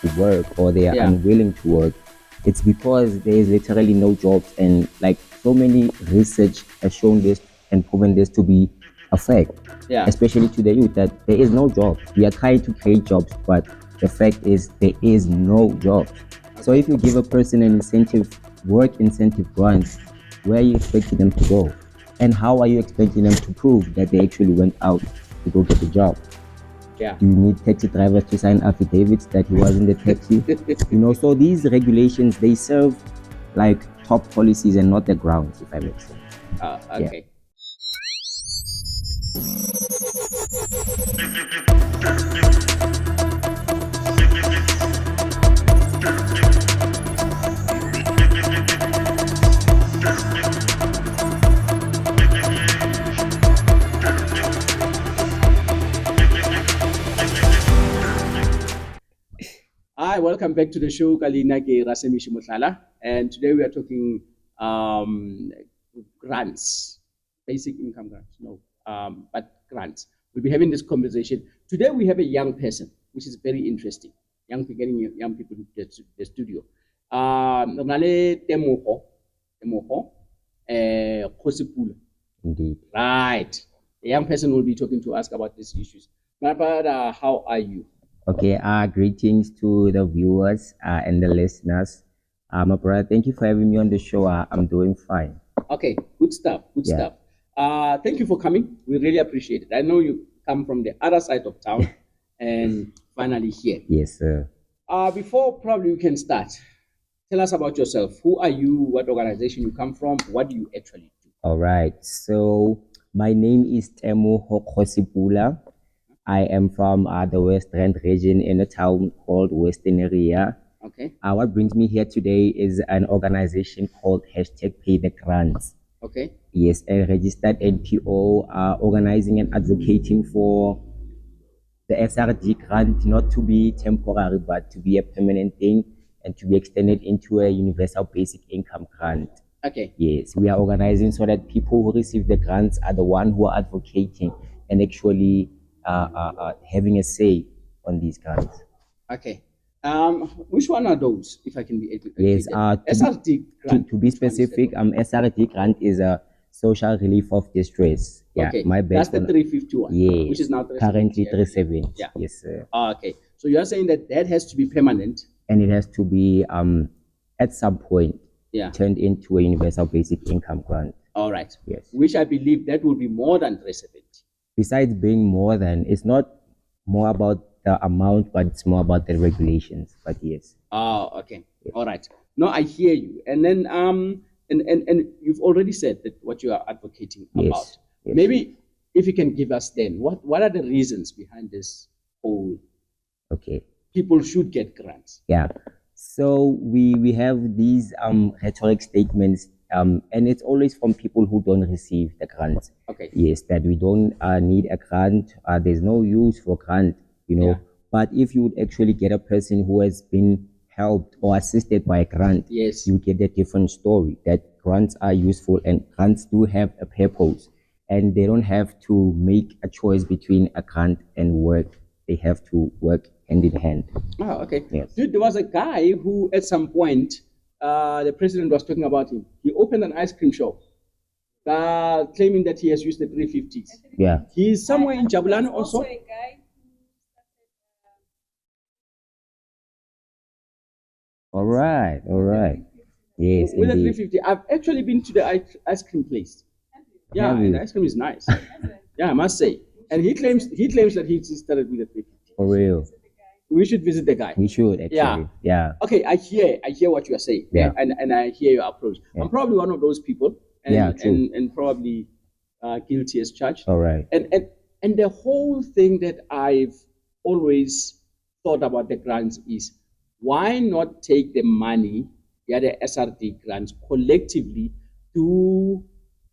to work or they are Yeah. unwilling to work, it's because there is literally no jobs. And like so many research has shown this and proven this to be a fact, Yeah. especially to the youth, that there is no jobs. We are trying to create jobs, but the fact is there is no jobs. So if you give a person an incentive, work incentive grants, where are you expecting them to go? And how are you expecting them to prove that they actually went out to go get a job? Yeah. Do you need taxi drivers to sign affidavits that he was in the taxi? So these regulations, they serve like top policies and not the grounds, if I make sense. Okay. Hi, welcome back to the show. Kalina ke Rasemishi Muthala, and today we are talking grants, basic income grants. No, but grants. We'll be having this conversation today. We have a young person, which is very interesting. Getting young people to the studio. Normally Temoho Kgosipula. Indeed. Right. The young person will be talking to us about these issues. My brother, how are you? Okay, greetings to the viewers and the listeners. My brother, thank you for having me on the show. I'm doing fine. Okay, good stuff. Good Yeah. stuff. Thank you for coming. We really appreciate it. I know you come from the other side of town and finally here. Yes, sir. Before probably we can start, tell us about yourself. Who are you? What organization you come from? What do you actually do? All right. So my name is Temoho Kgosipula. I am from the West Rand region in a town called Western Area. Okay. What brings me here today is an organization called #Pay the Grants. Okay. Yes, a registered NPO organizing and advocating for the SRD grant not to be temporary but to be a permanent thing and to be extended into a universal basic income grant. Okay. Yes, we are organizing so that people who receive the grants are the one who are advocating and actually having a say on these grants. Okay. Which one are those, if I can be Yes, SRD grant. to be specific, SRD grant is a social relief of distress. Yeah, Okay, my that's best the 351. Yes, which is now currently 370. Yeah. Yes, sir. Okay, so you are saying that has to be permanent. And it has to be at some point Yeah. turned into a universal basic income grant. All right. Yes. Which I believe that will be more than 370. Besides being more than, it's not more about the amount, but it's more about the regulations. But yes. Oh, okay. Yes. All right. No, I hear you. And then and you've already said that what you are advocating about. Yes. Maybe if you can give us then what are the reasons behind this whole people should get grants? Yeah. So we have these rhetoric statements and it's always from people who don't receive the grants. Okay. Yes, that we don't need a grant. There's no use for grant, Yeah. But if you would actually get a person who has been helped or assisted by a grant, yes, you get a different story. That grants are useful and grants do have a purpose, and they don't have to make a choice between a grant and work. They have to work hand in hand. Oh, okay. Yes. Dude, there was a guy who, at some point, the president was talking about him. He opened an ice cream shop, claiming that he has used the 350s. Yeah. He's somewhere in Jabulani also. A guy All right. Yes, with indeed. a 350. I've actually been to the ice cream place. Yeah, and the ice cream is nice. Yeah, I must say. And he claims that he started with a 350. For real. We should visit the guy. We should actually. Yeah. Okay, I hear what you are saying. Yeah. And I hear your approach. Yeah. I'm probably one of those people. And, yeah, true. And probably guilty as charged. All right. And the whole thing that I've always thought about the grants is, why not take the money, the SRD grants, collectively, do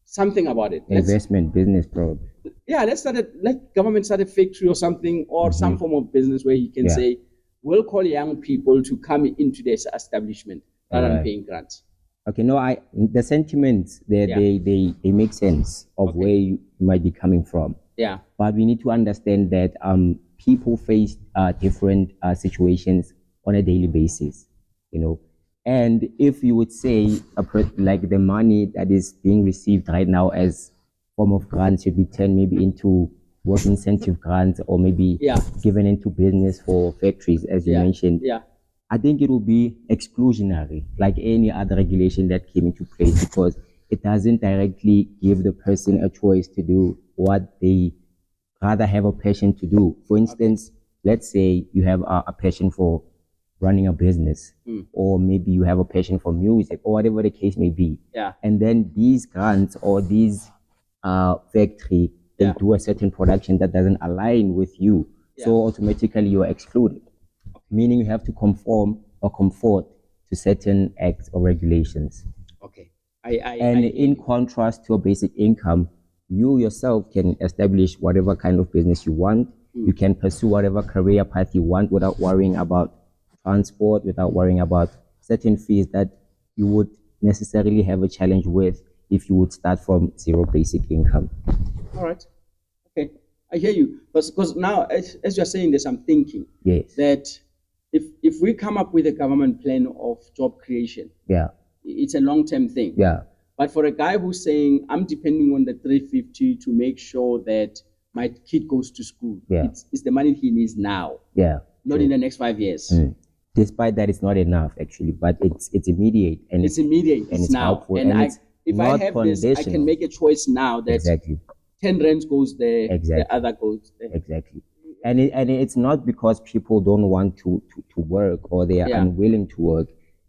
something about it? Investment business, probably. Yeah, let government start a factory or something, or some form of business where you can say, we'll call young people to come into this establishment rather than paying grants. Okay, no, the sentiments they make sense of where you might be coming from. Yeah. But we need to understand that people face different situations on a daily basis, you know. And if you would say like the money that is being received right now as form of grants should be turned maybe into work incentive grants or maybe given into business for factories, as you mentioned, I think it will be exclusionary, like any other regulation that came into place, because it doesn't directly give the person a choice to do what they rather have a passion to do. For instance, let's say you have a passion for running a business, or maybe you have a passion for music, or whatever the case may be. And then these grants or these factory, they do a certain production that doesn't align with you. So automatically you are excluded, meaning you have to conform or conform to certain acts or regulations. Okay. And in contrast to a basic income, you yourself can establish whatever kind of business you want. You can pursue whatever career path you want without worrying about transport, without worrying about certain fees that you would necessarily have a challenge with if you would start from zero basic income. All right. Okay. I hear you. Because now, as you're saying this, I'm thinking that if we come up with a government plan of job creation, it's a long-term thing. But for a guy who's saying, I'm depending on the 350 to make sure that my kid goes to school, it's the money he needs now, not in the next 5 years. Despite that, it's not enough actually, but it's immediate and it's immediate and it's now. helpful. And if I have this, I can make a choice now that 10 rands goes there, the other goes there. Exactly. And it's not because people don't want to work or they are unwilling to work.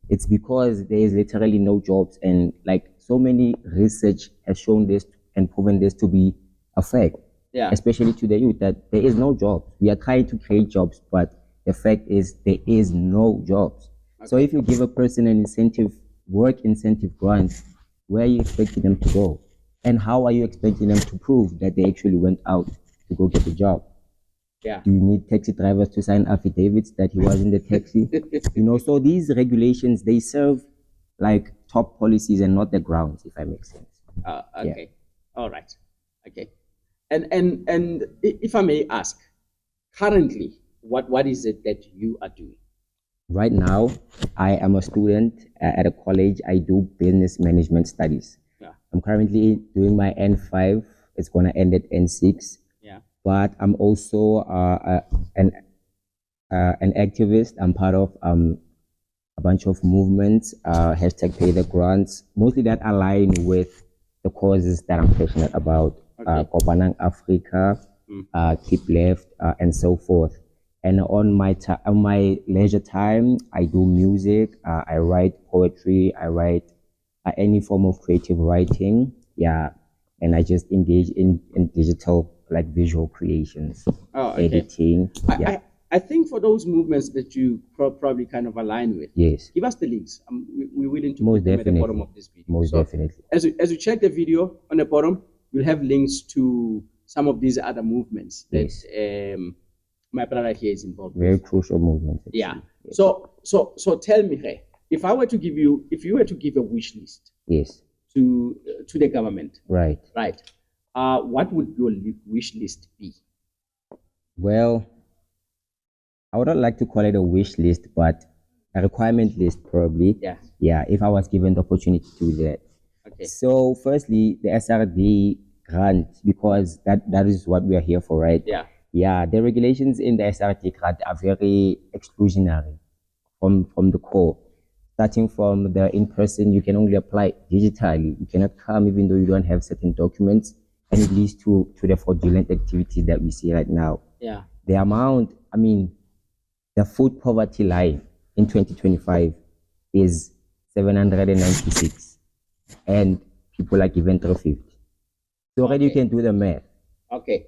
It's because there is literally no jobs, and like so many research has shown this and proven this to be a fact, especially to the youth, that there is no jobs. We are trying to create jobs, but the fact is there is no jobs. So if you give a person an incentive, work incentive grant, where are you expecting them to go? And how are you expecting them to prove that they actually went out to go get a job? Do you need taxi drivers to sign affidavits that he was in the taxi? So these regulations, they serve like top policies and not the grounds, if I make sense. Okay. All right. Okay. And if I may ask, currently, what is it that you are doing? Right now, I am a student at a college. I do business management studies. I'm currently doing my N5. It's going to end at N6. But I'm also an activist. I'm part of a bunch of movements, hashtag pay the grants, mostly that align with the causes that I'm passionate about. Kopanang Africa, Keep Left, and so forth. And on my leisure time, I do music. I write poetry. I write any form of creative writing. And I just engage in digital, like visual creations, editing. I think for those movements that you probably kind of align with, give us the links. We're willing to put them at the bottom of this video. Most definitely. As you check the video on the bottom, we'll have links to some of these other movements that my brother here is involved Very with. crucial movements. Actually. So tell me, if you were to give a wish list, to the government, right, what would your wish list be? Well, I would not like to call it a wish list, but a requirement list probably. If I was given the opportunity to do that. So firstly, the SRD grant, because that is what we are here for, right? The regulations in the SRD grant are very exclusionary from the core. Starting from the in-person, you can only apply digitally. You cannot come even though you don't have certain documents, and it leads to the fraudulent activities that we see right now. The amount, the food poverty line in 2025 is 796, and people are given 350. So already you can do the math. Okay,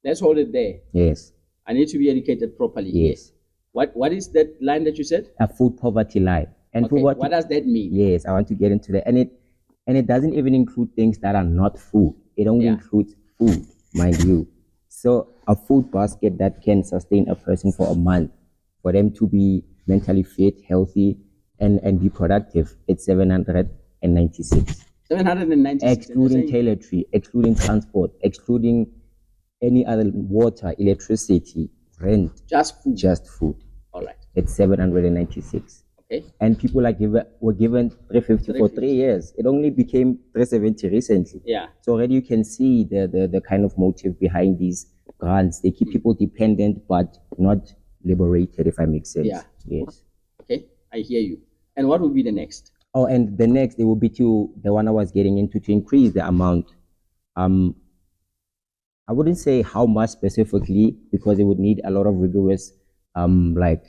let's hold it there. Yes. I need to be educated properly. Yes. What is that line that you said? A food poverty line. And what does that mean? Yes, I want to get into that. And it doesn't even include things that are not food. It only includes food, mind you. So a food basket that can sustain a person for a month, for them to be mentally fit, healthy, and be productive, it's 796. 796. Excluding toiletry, excluding transport, excluding any other water, electricity, rent. Just food. Just food. All right. it's 796. Okay. And people were given 350 for 3 years. It only became 370 recently. Yeah. So already you can see the kind of motive behind these grants. They keep people dependent but not liberated, if I make sense. Yeah. Yes. Okay, I hear you. And what will be the next? Oh, and the next, it will be to the one I was getting into, to increase the amount. I wouldn't say how much specifically, because it would need a lot of rigorous, like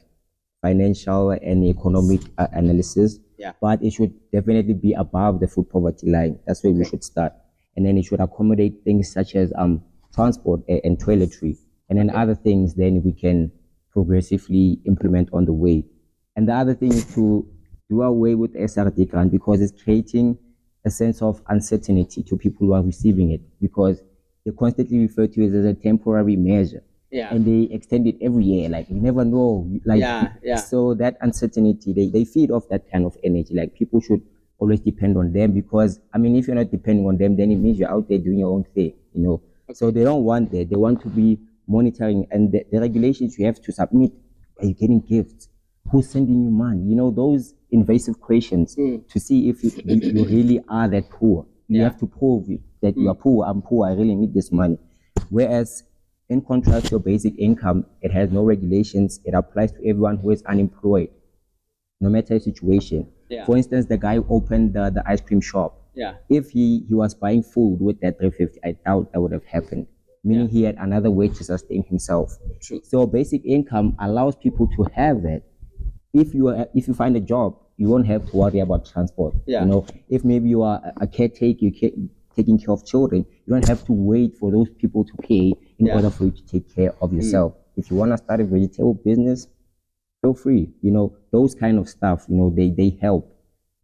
financial and economic analysis. Yeah. But it should definitely be above the food poverty line. That's where we should start, and then it should accommodate things such as transport and toiletry, and then other things. Then we can progressively implement on the way. And the other thing is to do away with SRD grant, because it's creating a sense of uncertainty to people who are receiving it, because they constantly refer to it as a temporary measure. Yeah. And they extend it every year. Like, you never know. Like, Yeah. So that uncertainty, they feed off that kind of energy. Like, people should always depend on them, because, I mean, if you're not depending on them, then it means you're out there doing your own thing, So they don't want that. They want to be monitoring, and the regulations you have to submit. Are you getting gifts? Who's sending you money? Those invasive questions to see if you really are that poor. You have to prove that you are poor. I'm poor. I really need this money. Whereas, in contrast to your basic income, it has no regulations. It applies to everyone who is unemployed, no matter the situation. Yeah. For instance, the guy who opened the ice cream shop. Yeah. If he was buying food with that 350, I doubt that would have happened. Meaning he had another way to sustain himself. True. So basic income allows people to have that. If you find a job, you won't have to worry about transport. Yeah. If maybe you are a caretaker, taking care of children, you don't have to wait for those people to pay in order for you to take care of yourself. If you want to start a vegetable business, feel free. Those kind of stuff, they help.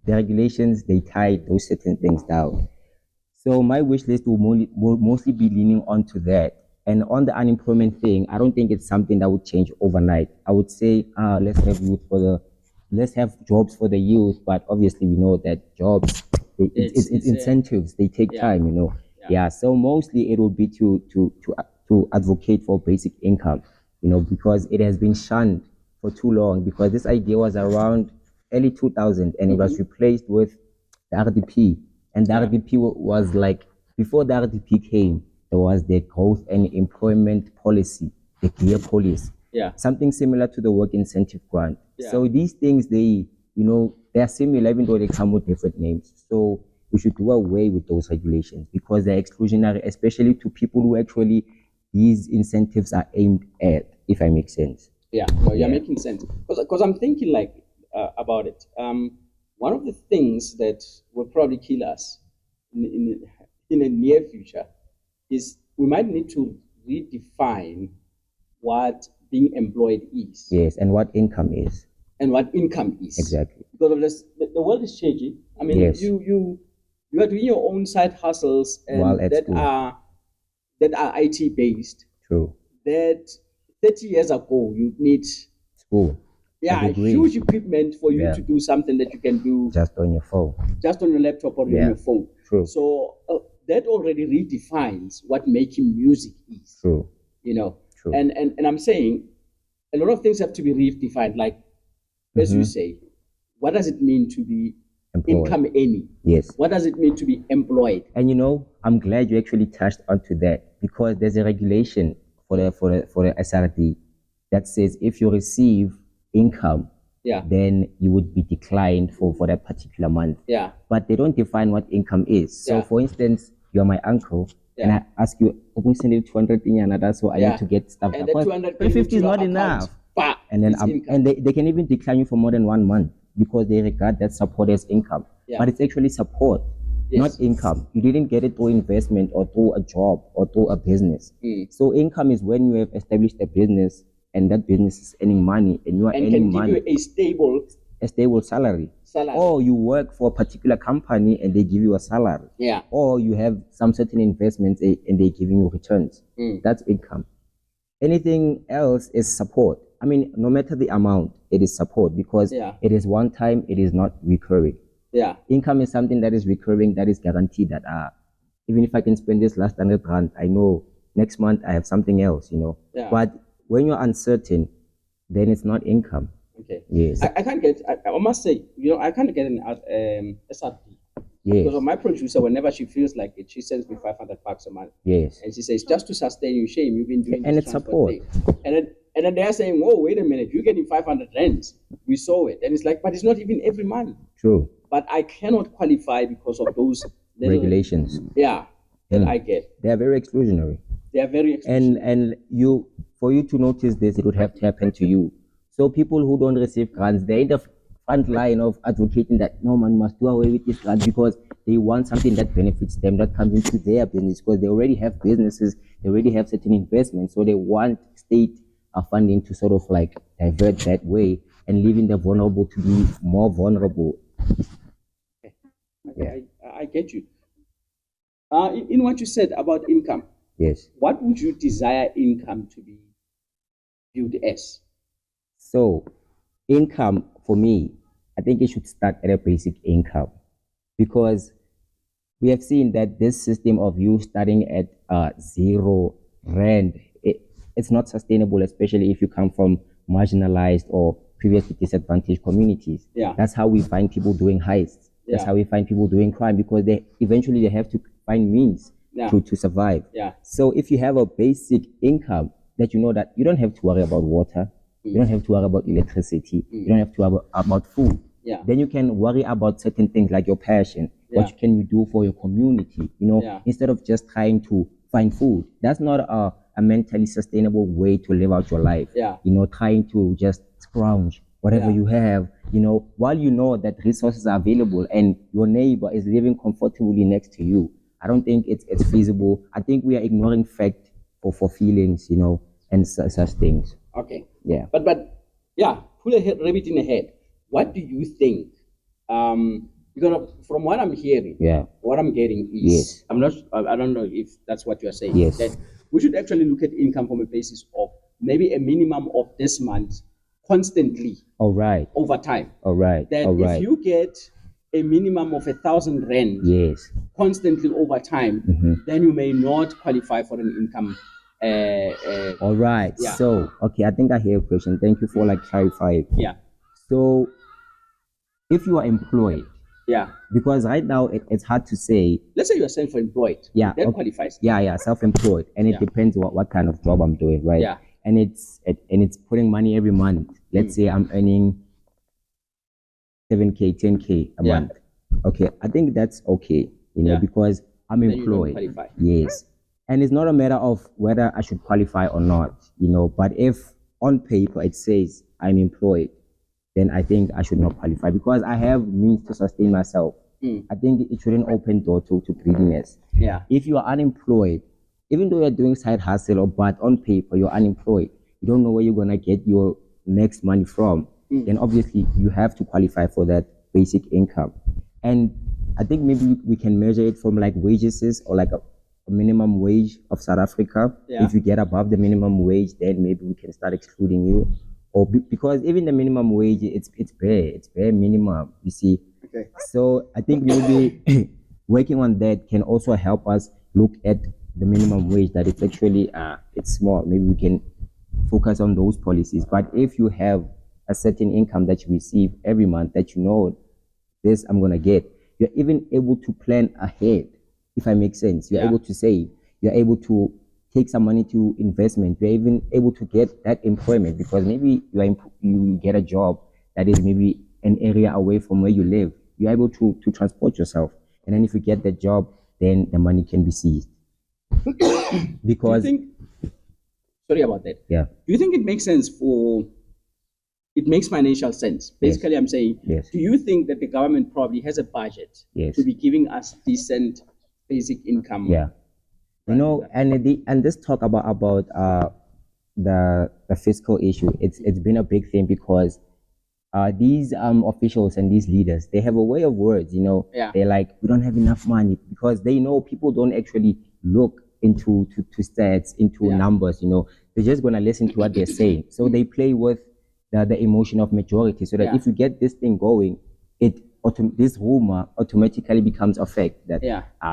The regulations, they tie those certain things down. So my wish list will mostly be leaning onto that. And on the unemployment thing, I don't think it's something that would change overnight. I would say, let's have jobs for the youth. But obviously, we know that jobs, it's incentives. They take time, Yeah. So mostly it will be to advocate for basic income, because it has been shunned for too long. Because this idea was around early 2000, and it was replaced with the RDP. And the RDP was like, before the RDP came, there was the growth and employment policy, the clear policy. Yeah. Something similar to the work incentive grant. So these things, they are similar, even though they come with different names. So we should do away with those regulations, because they're exclusionary, especially to people who actually these incentives are aimed at, if I make sense. Yeah, no, you're making sense. Because I'm thinking about it. One of the things that will probably kill us in the near future is we might need to redefine what being employed is. Yes, and what income is. And what income is. Exactly. Because of this, the world is changing. I mean, you are doing your own side hustles, and that are IT based. True. That 30 years ago you need school. Yeah, huge equipment for you to do something that you can do just on your phone, just on your laptop or on your phone. True. So that already redefines what making music is. True. True. And I'm saying a lot of things have to be redefined. Like, as you say, what does it mean to be employed? Income earning? Yes. What does it mean to be employed? And I'm glad you actually touched onto that, because there's a regulation for the SRD that says if you receive income, then you would be declined for that particular month. Yeah. But they don't define what income is. So for instance, you're my uncle, and I ask you, I'm sending 200 in another, so I need to get stuff. And the 350 is not enough. And then they can even decline you for more than 1 month, because they regard that support as income. But it's actually support, not income. You didn't get it through investment or through a job or through a business. So income is when you have established a business, and that business is earning money, and you are earning money. And can give you a stable salary. Or you work for a particular company and they give you a salary. Yeah. Or you have some certain investments and they're giving you returns. That's income. Anything else is support. I mean, no matter the amount, it is support, because it is one time, it is not recurring. Yeah. Income is something that is recurring, that is guaranteed, that even if I can spend this last 100 rand, I know next month I have something else, Yeah. But when you're uncertain, then it's not income. Okay. Yes. I can't get. I must say, I can't get an SRD Yes. because of my producer. Whenever she feels like it, she sends me 500 bucks a month. Yes. And she says, just to sustain you, shame you've been doing And this it's transport support. thing. And then they're saying, whoa, wait a minute, you're getting 500 rands. We saw it, and it's like, but it's not even every month. True. But I cannot qualify because of those Regulations. Yeah, that I get. They are very exclusionary. They are very exclusionary. And for you to notice this, it would have to happen to you. So people who don't receive grants, they're in the front line of advocating that no man must do away with this grant because they want something that benefits them, that comes into their business, because they already have businesses, they already have certain investments, so they want state funding to sort of like divert that way and leaving the vulnerable to be more vulnerable. Okay. I get you. In what you said about income, Yes. what would you desire income to be viewed as? So, income for me, I think it should start at a basic income, because we have seen that this system of you starting at zero rand, it's not sustainable, especially if you come from marginalized or previously disadvantaged communities. Yeah. That's how we find people doing heists. That's how we find people doing crime, because they eventually they have to find means to survive. Yeah. So if you have a basic income that you know that you don't have to worry about water, you don't have to worry about electricity, you don't have to worry about food. Yeah. Then you can worry about certain things like your passion. What can you do for your community? Instead of just trying to find food. That's not a mentally sustainable way to live out your life. Yeah. Trying to just scrounge whatever you have, while you know that resources are available and your neighbor is living comfortably next to you. I don't think it's feasible. I think we are ignoring fact for feelings, and such things. Okay. Yeah. But yeah, pull a rabbit in the head. What do you think? Because from what I'm hearing, what I'm getting is, I don't know if that's what you're saying. Yes. That we should actually look at income from a basis of maybe a minimum of this month constantly. All right. Over time. All right. That All right. if you get a minimum of 1,000 rand Yes. constantly over time, then you may not qualify for an income. All right. Yeah. So, okay, I think I hear a question. Thank you for clarifying. Yeah. So, if you are employed, because right now it's hard to say. Let's say you are self-employed. Yeah. That qualifies. Yeah, self-employed, and it depends what kind of job I'm doing, right? Yeah. And it's putting money every month. Let's say I'm earning 7K, 10K a month. Okay, I think that's okay, because I'm employed. You don't qualify. Yes. And it's not a matter of whether I should qualify or not, but if on paper it says I'm employed, then I think I should not qualify because I have means to sustain myself. I think it shouldn't open door to greediness. Yeah. If you are unemployed, even though you're doing side hustle, but on paper you're unemployed, you don't know where you're gonna get your next money from, then obviously you have to qualify for that basic income. And I think maybe we can measure it from wages or a minimum wage of South Africa. Yeah. If you get above the minimum wage, then maybe we can start excluding you. Or because even the minimum wage, it's bare minimum, you see. Okay. So I think maybe working on that can also help us look at the minimum wage, that it's actually it's small. Maybe we can focus on those policies. But if you have a certain income that you receive every month, that this I'm gonna get, you're even able to plan ahead, if I make sense. You're able to save, you're able to take some money to investment, you're even able to get that employment, because maybe you get a job that is maybe an area away from where you live. You're able to transport yourself, and then if you get that job, then the money can be seized. Because sorry about that. Yeah. Do you think it makes sense it makes financial sense? Basically, I'm saying, Yes. Do you think that the government probably has a budget to be giving us decent basic income? Yeah. And this talk about the fiscal issue, it's been a big thing because these officials and these leaders, they have a way of words, They're like, we don't have enough money, because they know people don't actually look into to stats, into numbers, They're just gonna listen to what they're saying. So they play with the emotion of majority, so that if you get this thing going, this rumor automatically becomes a fact that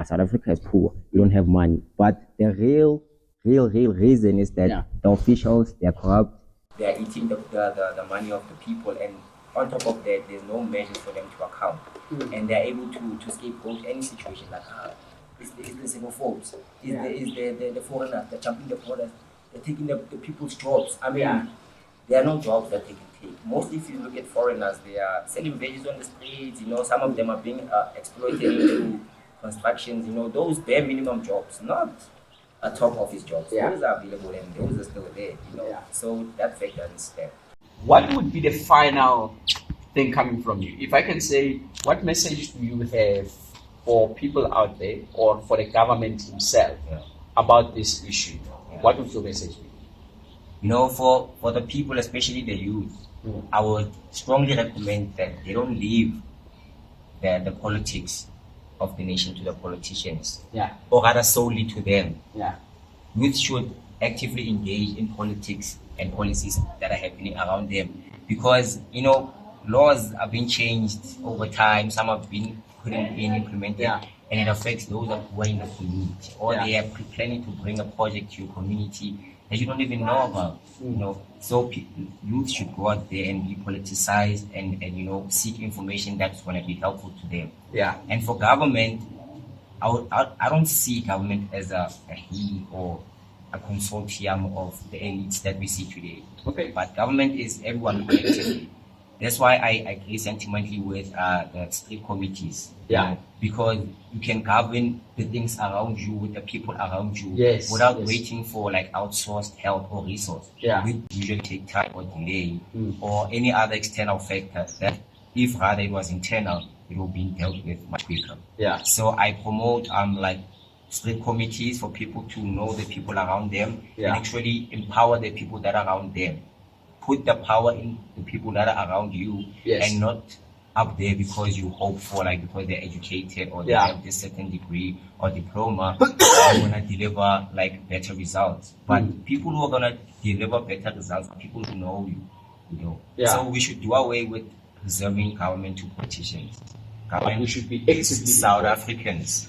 South Africa is poor, we don't have money. But the real reason is that the officials, they're corrupt, they are eating the money of the people, and on top of that, there's no measure for them to account. And they're able to scapegoat any situation like, is the xenophobes, the foreigners, they're jumping the borders, they're taking the people's jobs. I mean, there are no jobs that they can take. Mostly, if you look at foreigners, they are selling veggies on the streets. Some of them are being exploited into constructions. Those bare minimum jobs, not a top office jobs. Those are available and those are still there. So that fact doesn't stand. What would be the final thing coming from you? If I can say, what message do you have for people out there or for the government himself about this issue? What would your message be? For the people, especially the youth, I would strongly recommend that they don't leave the politics of the nation to the politicians, or rather solely to them. Youth should actively engage in politics and policies that are happening around them, because laws are being changed over time. Some have been implemented, and it affects those who are in the community, or they are planning to bring a project to your community that you don't even know about. So youth should go out there and be politicized and seek information that's going to be helpful to them. And for government, I don't see government as a he or a consortium of the elites that we see today. But government is everyone collectively. That's why I agree sentimentally with the state committees. Because you can govern the things around you with the people around you without waiting for outsourced help or resource. Which usually take time or delay or any other external factors that, if rather it was internal, it will be dealt with much quicker. So I promote state committees for people to know the people around them and actually empower the people that are around them. Put the power in the people that are around you and not up there because you hope for because they're educated or they have this certain degree or diploma are gonna deliver better results. But people who are gonna deliver better results are people who know you. So we should do away with reserving government to politicians. Government We should be actively South Africans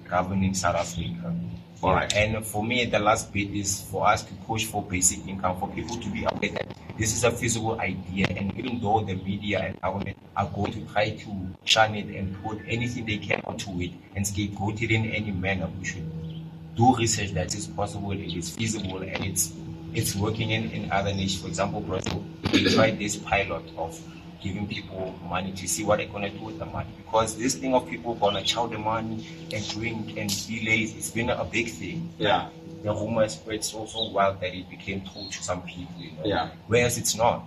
governing South Africa. All right. And for me, the last bit is for us to push for basic income, for people to be aware that this is a feasible idea. And even though the media and government are going to try to shun it and put anything they can onto it and scapegoat it in any manner, we should do research that is possible, it is feasible, and it's working in other nations. For example, Brazil, they tried this pilot of giving people money to see what they're going to do with the money. Because this thing of people going to chow the money and drink and be lazy, it's been a big thing. The rumor spread so wild that it became true to some people. Whereas it's not.